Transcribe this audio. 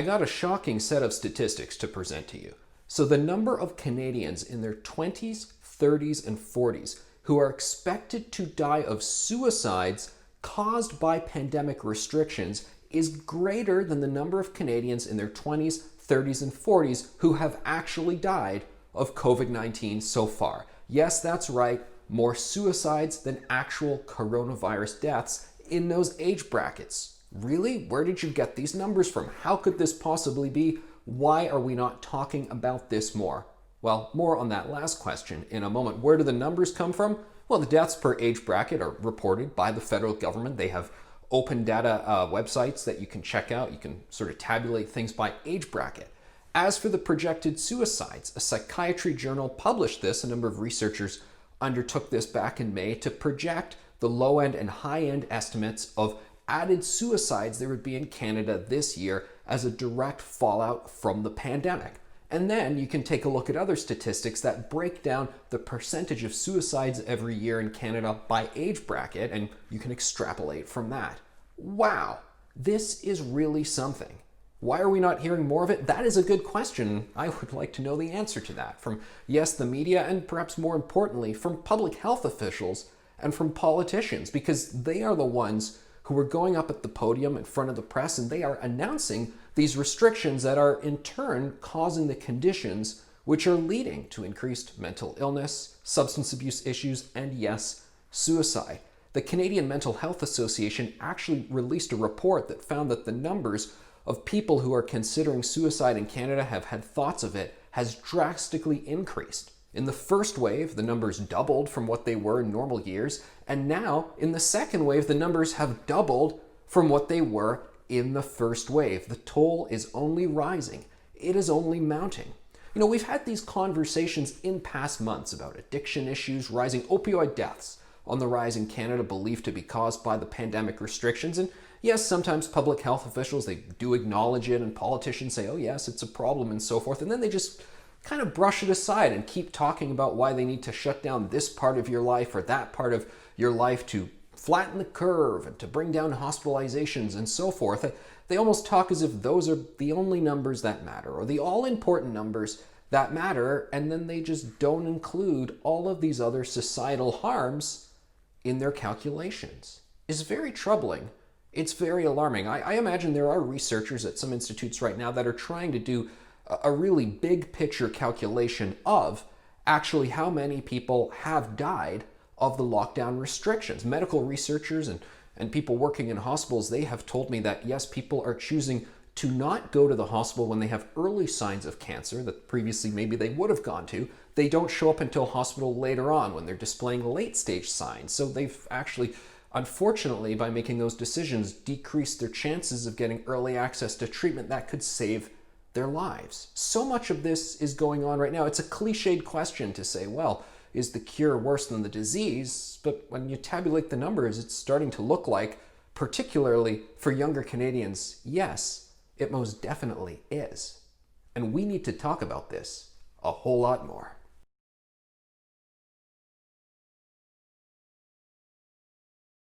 I got a shocking set of statistics to present to you. So the number of Canadians in their 20s, 30s, and 40s who are expected to die of suicides caused by pandemic restrictions is greater than the number of Canadians in their 20s, 30s, and 40s who have actually died of COVID-19 so far. Yes, that's right, more suicides than actual coronavirus deaths in those age brackets. Really? Where did you get these numbers from? How could this possibly be? Why are we not talking about this more? Well, more on that last question in a moment. Where do the numbers come from? Well, the deaths per age bracket are reported by the federal government. They have open data websites that you can check out. You can sort of tabulate things by age bracket. As for the projected suicides, a psychiatry journal published this. A number of researchers undertook this back in May to project the low end and high end estimates of added suicides there would be in Canada this year as a direct fallout from the pandemic. And then you can take a look at other statistics that break down the percentage of suicides every year in Canada by age bracket, and you can extrapolate from that. Wow, this is really something. Why are we not hearing more of it? That is a good question. I would like to know the answer to that from, yes, the media, and perhaps more importantly, from public health officials and from politicians, because they are the ones who are going up at the podium in front of the press and they are announcing these restrictions that are in turn causing the conditions which are leading to increased mental illness, substance abuse issues, and yes, suicide. The Canadian Mental Health Association actually released a report that found that the numbers of people who are considering suicide in Canada have had thoughts of it has drastically increased. In the first wave, the numbers doubled from what they were in normal years, and now in the second wave, the numbers have doubled from what they were in the first wave. The toll is only rising. It is only mounting. You know, we've had these conversations in past months about addiction issues, rising opioid deaths on the rise in Canada, believed to be caused by the pandemic restrictions. And yes, sometimes public health officials, they do acknowledge it, and politicians say, oh yes, it's a problem and so forth. And then they just kind of brush it aside and keep talking about why they need to shut down this part of your life or that part of your life to flatten the curve and to bring down hospitalizations and so forth. They almost talk as if those are the only numbers that matter or the all-important numbers that matter, and then they just don't include all of these other societal harms in their calculations. It's very troubling. It's very alarming. I imagine there are researchers at some institutes right now that are trying to do a really big picture calculation of actually how many people have died of the lockdown restrictions. Medical researchers and people working in hospitals, they have told me that yes, people are choosing to not go to the hospital when they have early signs of cancer that previously maybe they would have gone to. They don't show up until hospital later on when they're displaying late stage signs. So they've actually, unfortunately, by making those decisions, decreased their chances of getting early access to treatment that could save their lives. So much of this is going on right now. It's a cliched question to say, well, is the cure worse than the disease? But when you tabulate the numbers, it's starting to look like, particularly for younger Canadians, yes, it most definitely is. And we need to talk about this a whole lot more.